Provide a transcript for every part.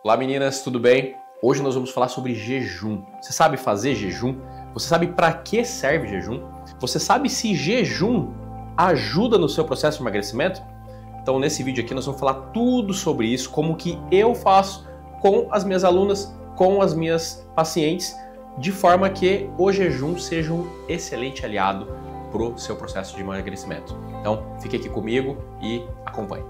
Olá meninas, tudo bem? Hoje nós vamos falar sobre jejum. Você sabe fazer jejum? Você sabe para que serve jejum? Você sabe se jejum ajuda no seu processo de emagrecimento? Então nesse vídeo aqui nós vamos falar tudo sobre isso, como que eu faço com as minhas alunas, com as minhas pacientes, de forma que o jejum seja um excelente aliado para o seu processo de emagrecimento. Então fique aqui comigo e acompanhe.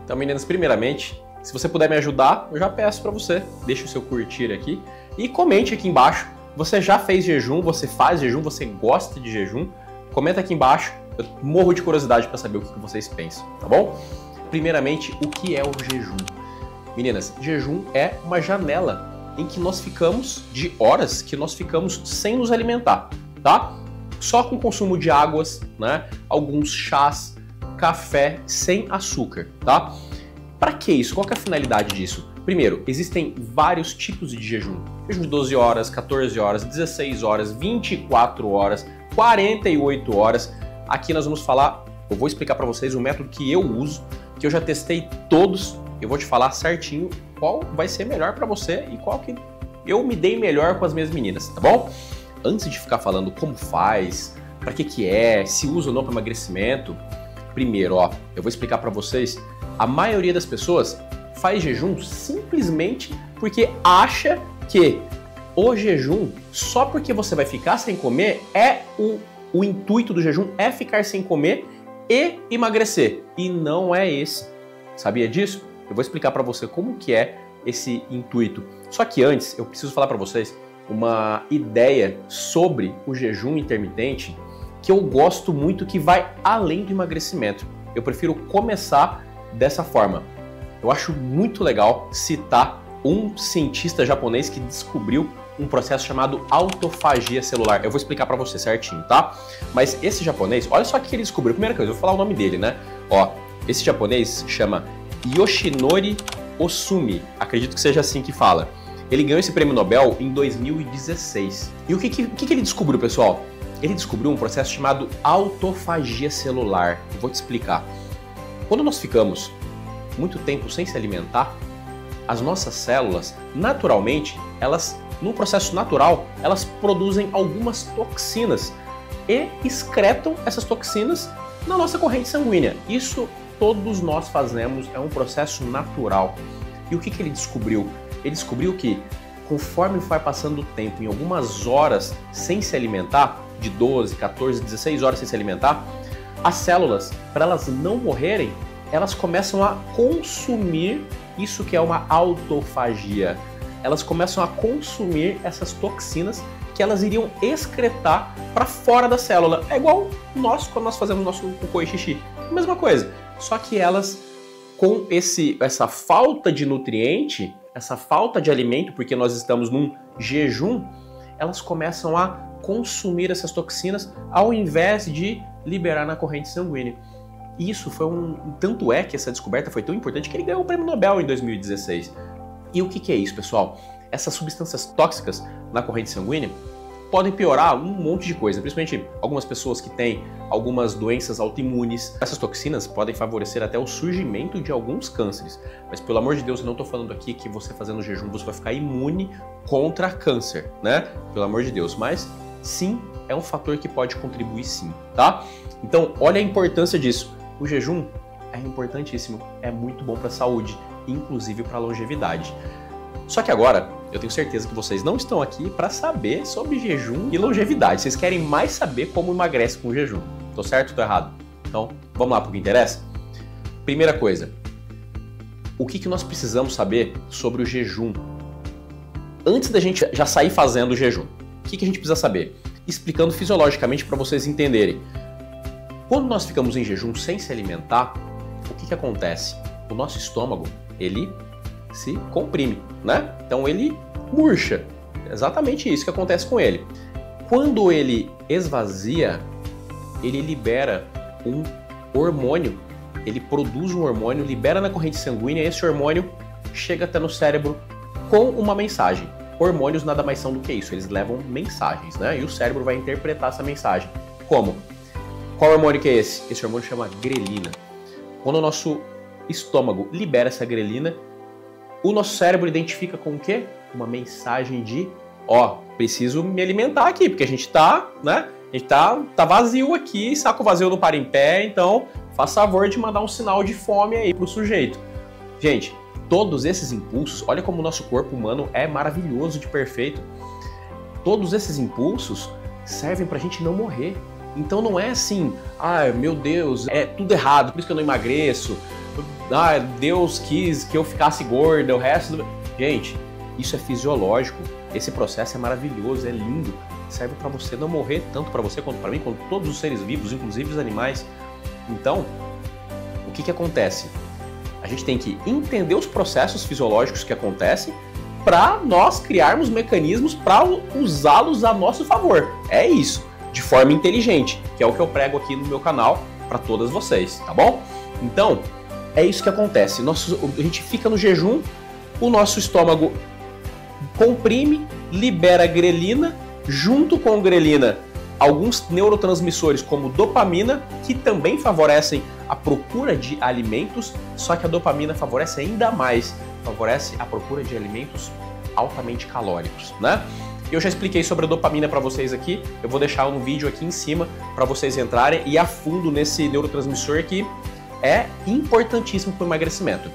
Então meninas, primeiramente, se você puder me ajudar, eu já peço para você, deixe o seu curtir aqui e comente aqui embaixo. Você já fez jejum, você faz jejum, você gosta de jejum? Comenta aqui embaixo, eu morro de curiosidade para saber o que vocês pensam, tá bom? Primeiramente, o que é o jejum? Meninas, jejum é uma janela em que nós ficamos, de horas, que nós ficamos sem nos alimentar, tá? Só com consumo de águas, né? Alguns chás, café sem açúcar, tá? Para que isso? Qual que é a finalidade disso? Primeiro, existem vários tipos de jejum. Jejum de 12 horas, 14 horas, 16 horas, 24 horas, 48 horas. Aqui nós vamos falar, eu vou explicar para vocês o método que eu uso, que eu já testei todos. Eu vou te falar certinho qual vai ser melhor para você e qual que eu me dei melhor com as minhas meninas, tá bom? Antes de ficar falando como faz, para que é, se usa ou não para emagrecimento, primeiro, ó, eu vou explicar para vocês, a maioria das pessoas faz jejum simplesmente porque acha que o jejum, só porque você vai ficar sem comer, o intuito do jejum é ficar sem comer e emagrecer. E não é esse. Sabia disso? Eu vou explicar para você como que é esse intuito. Só que antes, eu preciso falar para vocês uma ideia sobre o jejum intermitente que eu gosto muito, que vai além do emagrecimento. Eu prefiro começar dessa forma. Eu acho muito legal citar um cientista japonês que descobriu um processo chamado autofagia celular. Eu vou explicar para você certinho, tá? Mas esse japonês, olha só o que ele descobriu. Primeira coisa, eu vou falar o nome dele, né? Ó, esse japonês chama Yoshinori Ohsumi. Acredito que seja assim que fala. Ele ganhou esse prêmio Nobel em 2016. E o que ele descobriu, pessoal? Ele descobriu um processo chamado autofagia celular. Eu vou te explicar. Quando nós ficamos muito tempo sem se alimentar, as nossas células, naturalmente, elas, no processo natural, elas produzem algumas toxinas e excretam essas toxinas na nossa corrente sanguínea. Isso todos nós fazemos, é um processo natural. E o que ele descobriu? Ele descobriu que, conforme vai passando o tempo, em algumas horas sem se alimentar, de 12, 14, 16 horas sem se alimentar, as células, para elas não morrerem, elas começam a consumir isso que é uma autofagia. Elas começam a consumir essas toxinas que elas iriam excretar para fora da célula. É igual nós quando nós fazemos nosso cocô e xixi. Mesma coisa. Só que elas, com essa falta de nutriente, essa falta de alimento, porque nós estamos num jejum, elas começam a consumir essas toxinas ao invés de liberar na corrente sanguínea. Isso foi tanto é que essa descoberta foi tão importante que ele ganhou o prêmio Nobel em 2016. E o que é isso, pessoal? Essas substâncias tóxicas na corrente sanguínea podem piorar um monte de coisa, principalmente algumas pessoas que têm algumas doenças autoimunes. Essas toxinas podem favorecer até o surgimento de alguns cânceres. Mas pelo amor de Deus, eu não estou falando aqui que você fazendo jejum você vai ficar imune contra câncer, né? Pelo amor de Deus, mas sim, é um fator que pode contribuir sim, tá? Então, olha a importância disso. O jejum é importantíssimo, é muito bom para a saúde, inclusive para a longevidade. Só que agora, eu tenho certeza que vocês não estão aqui para saber sobre jejum e longevidade. Vocês querem mais saber como emagrece com jejum. Tô certo ou tô errado? Então, vamos lá para o que interessa? Primeira coisa, o que nós precisamos saber sobre o jejum? Antes da gente já sair fazendo o jejum, o que a gente precisa saber? Explicando fisiologicamente para vocês entenderem. Quando nós ficamos em jejum sem se alimentar, o que acontece? O nosso estômago, ele se comprime, né? Então ele murcha. É exatamente isso que acontece com ele. Quando ele esvazia, ele libera um hormônio. Ele produz um hormônio, libera na corrente sanguínea, e esse hormônio chega até no cérebro com uma mensagem. Hormônios nada mais são do que isso, eles levam mensagens, né? E o cérebro vai interpretar essa mensagem. Como? Qual hormônio que é esse? Esse hormônio chama grelina. Quando o nosso estômago libera essa grelina, o nosso cérebro identifica com o quê? Uma mensagem de, preciso me alimentar aqui, porque a gente tá, né? A gente tá vazio aqui, saco vazio não para em pé, então faça favor de mandar um sinal de fome aí pro sujeito. Gente, todos esses impulsos, olha como o nosso corpo humano é maravilhoso de perfeito. Todos esses impulsos servem pra gente não morrer. Então não é assim, meu Deus, é tudo errado, por isso que eu não emagreço. Deus quis que eu ficasse gorda, o resto do... Gente, isso é fisiológico. Esse processo é maravilhoso, é lindo. Serve para você não morrer, tanto para você quanto para mim, quanto todos os seres vivos, inclusive os animais. Então, o que acontece? A gente tem que entender os processos fisiológicos que acontecem para nós criarmos mecanismos para usá-los a nosso favor. É isso, de forma inteligente, que é o que eu prego aqui no meu canal para todas vocês, tá bom? Então, é isso que acontece. A gente fica no jejum, o nosso estômago comprime, libera grelina, junto com grelina, alguns neurotransmissores como dopamina, que também favorecem a procura de alimentos, só que a dopamina favorece ainda mais, favorece a procura de alimentos altamente calóricos, né? Eu já expliquei sobre a dopamina para vocês aqui, eu vou deixar um vídeo aqui em cima para vocês entrarem e a fundo nesse neurotransmissor que é importantíssimo para o emagrecimento.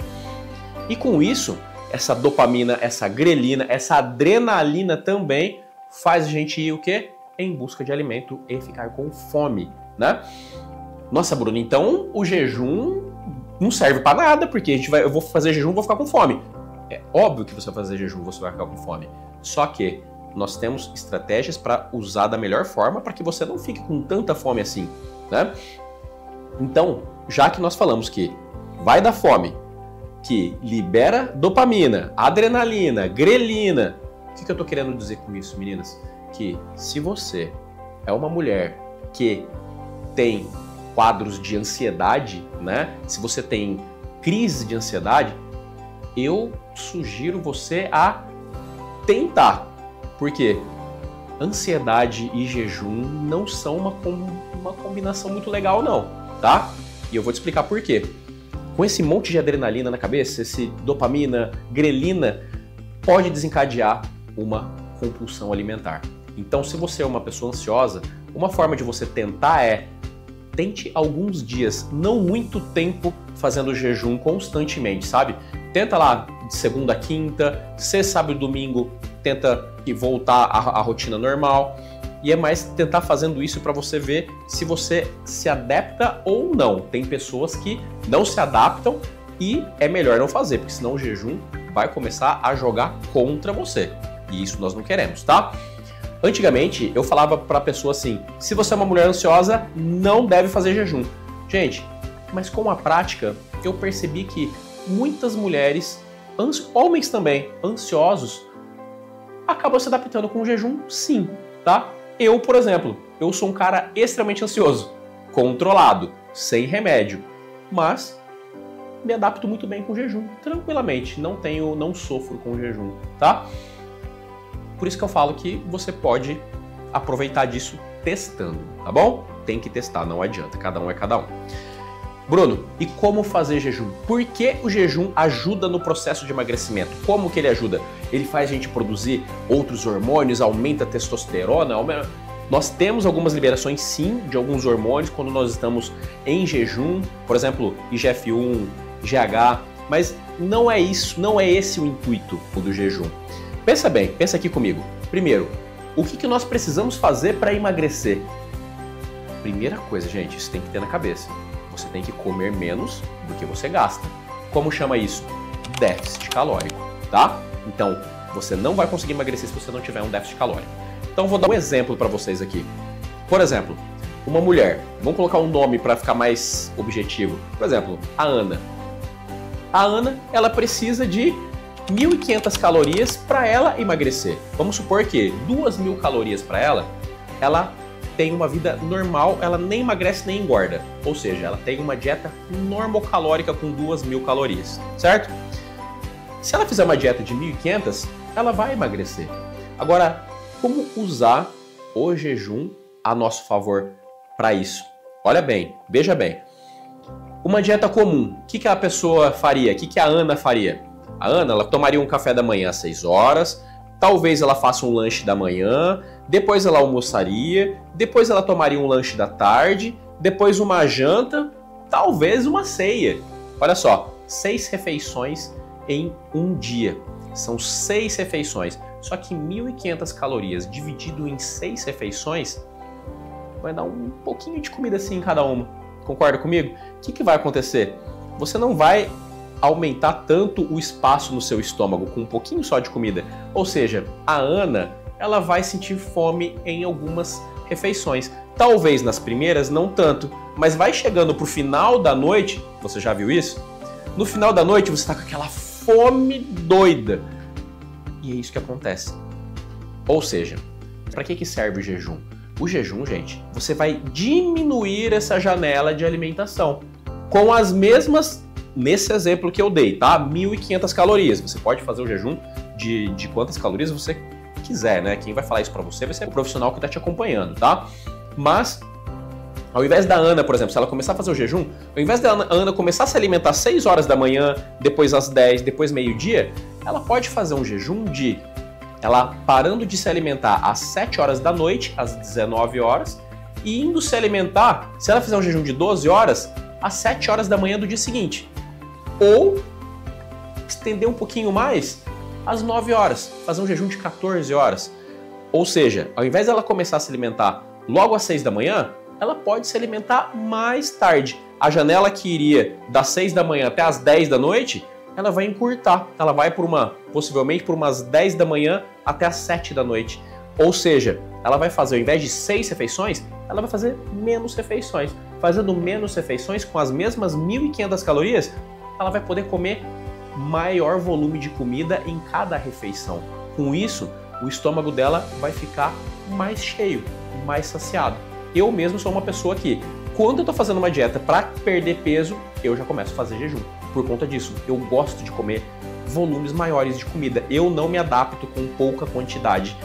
E com isso, essa dopamina, essa grelina, essa adrenalina também faz a gente ir o quê? Em busca de alimento e ficar com fome, né? Nossa, Bruno, então o jejum não serve para nada, porque eu vou fazer jejum e vou ficar com fome. É óbvio que você vai fazer jejum e você vai ficar com fome. Só que nós temos estratégias para usar da melhor forma para que você não fique com tanta fome assim, né? Então, já que nós falamos que vai dar fome, que libera dopamina, adrenalina, grelina, o que eu tô querendo dizer com isso, meninas? Que se você é uma mulher que tem quadros de ansiedade, né? Se você tem crise de ansiedade, eu sugiro você a tentar. Por quê? Ansiedade e jejum não são uma combinação muito legal, não, tá? E eu vou te explicar por quê. Com esse monte de adrenalina na cabeça, esse dopamina, grelina, pode desencadear uma compulsão alimentar. Então, se você é uma pessoa ansiosa, uma forma de você tentar é tente alguns dias, não muito tempo, fazendo jejum constantemente, sabe? Tenta lá de segunda a quinta, sexta, sábado e domingo, tenta voltar à rotina normal. E é mais tentar fazendo isso para você ver se você se adapta ou não. Tem pessoas que não se adaptam e é melhor não fazer, porque senão o jejum vai começar a jogar contra você. E isso nós não queremos, tá? Antigamente, eu falava pra pessoa assim, se você é uma mulher ansiosa, não deve fazer jejum. Gente, mas com a prática, eu percebi que muitas mulheres, homens também, ansiosos, acabam se adaptando com o jejum sim, tá? Eu, por exemplo, eu sou um cara extremamente ansioso, controlado, sem remédio, mas me adapto muito bem com o jejum, tranquilamente, não sofro com o jejum, tá? Por isso que eu falo que você pode aproveitar disso testando, tá bom? Tem que testar, não adianta, cada um é cada um. Bruno, e como fazer jejum? Por que o jejum ajuda no processo de emagrecimento? Como que ele ajuda? Ele faz a gente produzir outros hormônios, aumenta a testosterona? Nós temos algumas liberações sim de alguns hormônios quando nós estamos em jejum, por exemplo, IGF-1, GH, mas não é isso, não é esse o intuito do jejum. Pensa bem, pensa aqui comigo. Primeiro, o que nós precisamos fazer para emagrecer? Primeira coisa, gente, isso tem que ter na cabeça. Você tem que comer menos do que você gasta. Como chama isso? Déficit calórico, tá? Então, você não vai conseguir emagrecer se você não tiver um déficit calórico. Então, vou dar um exemplo para vocês aqui. Por exemplo, uma mulher, vamos colocar um nome para ficar mais objetivo. Por exemplo, a Ana. A Ana, ela precisa de 1.500 calorias para ela emagrecer. Vamos supor que 2.000 calorias para ela tem uma vida normal, ela nem emagrece nem engorda. Ou seja, ela tem uma dieta normocalórica com 2.000 calorias, certo? Se ela fizer uma dieta de 1.500, ela vai emagrecer. Agora, como usar o jejum a nosso favor para isso? olha bem, veja bem. Uma dieta comum, o que a pessoa faria? O que a Ana faria? A Ana, ela tomaria um café da manhã às 6 horas, talvez ela faça um lanche da manhã, depois ela almoçaria, depois ela tomaria um lanche da tarde, depois uma janta, talvez uma ceia. Olha só, 6 refeições em um dia. São 6 refeições. Só que 1.500 calorias dividido em 6 refeições vai dar um pouquinho de comida assim em cada uma. Concorda comigo? O que vai acontecer? Você não vai aumentar tanto o espaço no seu estômago com um pouquinho só de comida. Ou seja, a Ana, ela vai sentir fome em algumas refeições. Talvez nas primeiras não tanto, mas vai chegando pro final da noite, você já viu isso? No final da noite você está com aquela fome doida. E é isso que acontece. Ou seja, para que serve o jejum? O jejum, gente, você vai diminuir essa janela de alimentação com as mesmas, nesse exemplo que eu dei, tá? 1.500 calorias. Você pode fazer o jejum de quantas calorias você quiser, né? Quem vai falar isso para você vai ser o profissional que está te acompanhando, tá? Mas, ao invés da Ana, por exemplo, se ela começar a fazer o jejum, ao invés da Ana começar a se alimentar às 6 horas da manhã, depois às 10, depois meio-dia, ela pode fazer um jejum de ela parando de se alimentar às 7 horas da noite, às 19 horas, e indo se alimentar, se ela fizer um jejum de 12 horas, às 7 horas da manhã do dia seguinte. Ou estender um pouquinho mais, às 9 horas, fazer um jejum de 14 horas. Ou seja, ao invés dela começar a se alimentar logo às 6 da manhã, ela pode se alimentar mais tarde. A janela que iria das 6 da manhã até as 10 da noite, ela vai encurtar. Ela vai possivelmente por umas 10 da manhã até as 7 da noite. Ou seja, ela vai fazer, ao invés de 6 refeições, ela vai fazer menos refeições. Fazendo menos refeições com as mesmas 1.500 calorias, ela vai poder comer maior volume de comida em cada refeição. Com isso, o estômago dela vai ficar mais cheio, mais saciado. Eu mesmo sou uma pessoa que, quando eu tô fazendo uma dieta para perder peso, eu já começo a fazer jejum. Por conta disso, eu gosto de comer volumes maiores de comida. Eu não me adapto com pouca quantidade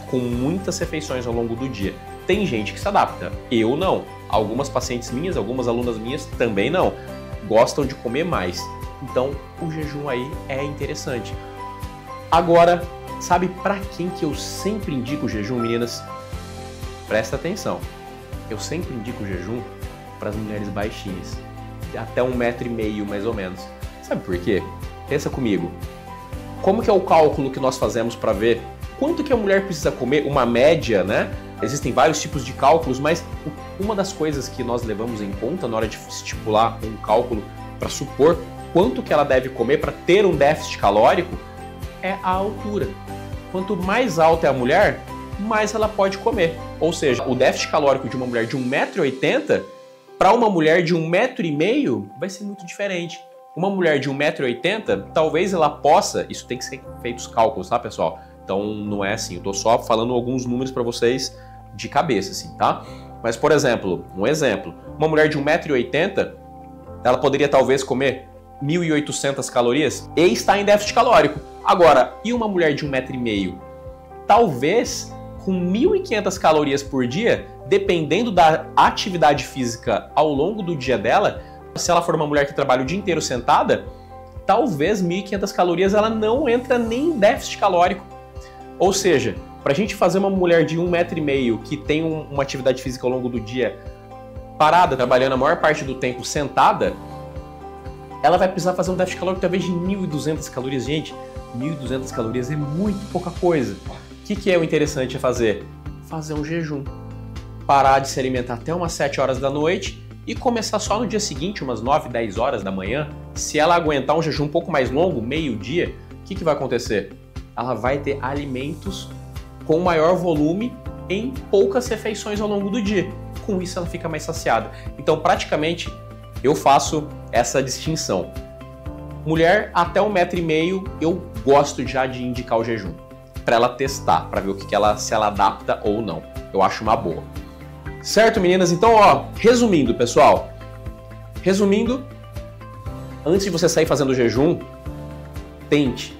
com muitas refeições ao longo do dia. Tem gente que se adapta, eu não. Algumas pacientes minhas, algumas alunas minhas também não. Gostam de comer mais. Então, o jejum aí é interessante. Agora, sabe para quem que eu sempre indico o jejum, meninas? Presta atenção. Eu sempre indico o jejum para as mulheres baixinhas. Até 1,5 m mais ou menos. Sabe por quê? Pensa comigo. Como que é o cálculo que nós fazemos para ver quanto que a mulher precisa comer? Uma média, né? Existem vários tipos de cálculos, mas uma das coisas que nós levamos em conta na hora de estipular um cálculo para supor quanto que ela deve comer para ter um déficit calórico é a altura. Quanto mais alta é a mulher, mais ela pode comer. Ou seja, o déficit calórico de uma mulher de 1,80 m para uma mulher de 1,5 m vai ser muito diferente. Uma mulher de 1,80 m, talvez ela possa, isso tem que ser feito os cálculos, tá, pessoal? Então não é assim, eu tô só falando alguns números para vocês de cabeça, assim, tá? Mas, por exemplo, uma mulher de 1,80 m, ela poderia talvez comer 1.800 calorias e está em déficit calórico. Agora, e uma mulher de 1,5 m? Talvez com 1.500 calorias por dia, dependendo da atividade física ao longo do dia dela, se ela for uma mulher que trabalha o dia inteiro sentada, talvez 1.500 calorias ela não entra nem em déficit calórico. Ou seja, para a gente fazer uma mulher de 1,5 m que tem uma atividade física ao longo do dia parada, trabalhando a maior parte do tempo sentada, ela vai precisar fazer um déficit calórico talvez de 1.200 calorias. Gente, 1.200 calorias é muito pouca coisa. O que é o interessante a fazer? Fazer um jejum. Parar de se alimentar até umas 7 horas da noite e começar só no dia seguinte, umas 9, 10 horas da manhã. Se ela aguentar um jejum um pouco mais longo, meio-dia, o que vai acontecer? Ela vai ter alimentos com maior volume em poucas refeições ao longo do dia. Com isso ela fica mais saciada. Então praticamente eu faço essa distinção. Mulher até 1,5 m eu gosto já de indicar o jejum, para ela testar, para ver se ela adapta ou não. Eu acho uma boa. Certo, meninas? Então, resumindo, pessoal. Resumindo, antes de você sair fazendo jejum, tente,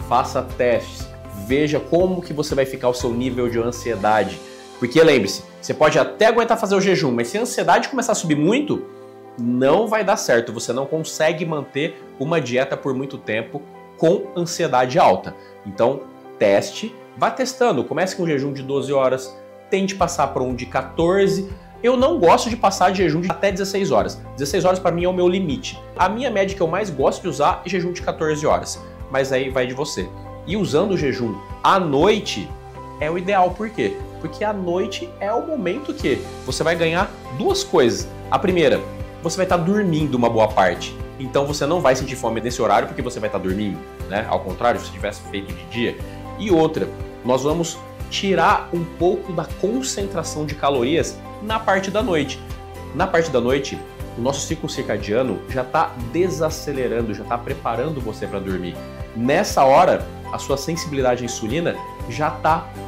faça testes, veja como que você vai ficar o seu nível de ansiedade. Porque lembre-se, Você pode até aguentar fazer o jejum, mas se a ansiedade começar a subir muito, não vai dar certo. Você não consegue manter uma dieta por muito tempo com ansiedade alta. Então, teste, vá testando. Comece com um jejum de 12 horas, tente passar para um de 14. Eu não gosto de passar de jejum de até 16 horas. 16 horas para mim é o meu limite. A minha média que eu mais gosto de usar é jejum de 14 horas. Mas aí vai de você. E usando o jejum à noite é o ideal. Por quê? Porque à noite é o momento que você vai ganhar duas coisas. A primeira, você vai estar dormindo uma boa parte. Então você não vai sentir fome nesse horário porque você vai estar dormindo, né? Ao contrário, se você tivesse feito de dia. E outra, nós vamos tirar um pouco da concentração de calorias na parte da noite. Na parte da noite, o nosso ciclo circadiano já está desacelerando, já está preparando você para dormir. Nessa hora, a sua sensibilidade à insulina já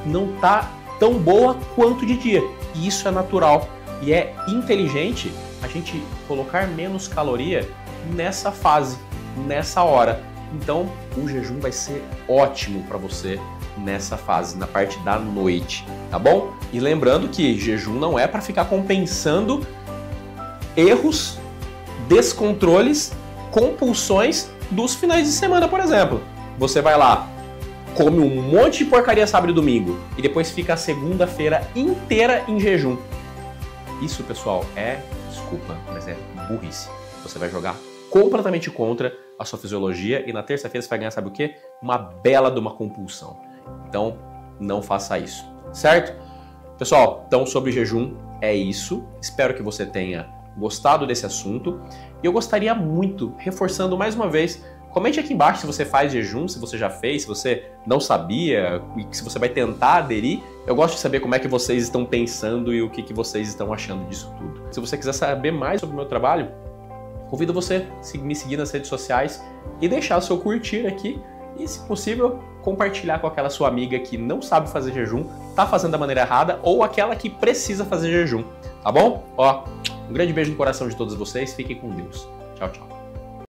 não está tão boa quanto de dia. E isso é natural e é inteligente a gente colocar menos caloria nessa fase, nessa hora. Então, o jejum vai ser ótimo para você nessa fase, na parte da noite, tá bom? E lembrando que jejum não é para ficar compensando erros, descontroles, compulsões dos finais de semana, por exemplo. Você vai lá, come um monte de porcaria sábado e domingo e depois fica a segunda-feira inteira em jejum. Isso, pessoal, desculpa, mas é burrice. Você vai jogar completamente contra a sua fisiologia e na terça-feira você vai ganhar, sabe o quê? Uma bela de uma compulsão. Então, não faça isso, certo? Pessoal, então sobre jejum é isso. Espero que você tenha gostado desse assunto. E eu gostaria muito, reforçando mais uma vez, comente aqui embaixo se você faz jejum, se você já fez, se você não sabia e se você vai tentar aderir. Eu gosto de saber como é que vocês estão pensando e o que vocês estão achando disso tudo. Se você quiser saber mais sobre o meu trabalho, convido você a me seguir nas redes sociais e deixar o seu curtir aqui e, se possível, compartilhar com aquela sua amiga que não sabe fazer jejum, tá fazendo da maneira errada ou aquela que precisa fazer jejum, tá bom? Ó, um grande beijo no coração de todos vocês, fiquem com Deus. Tchau, tchau.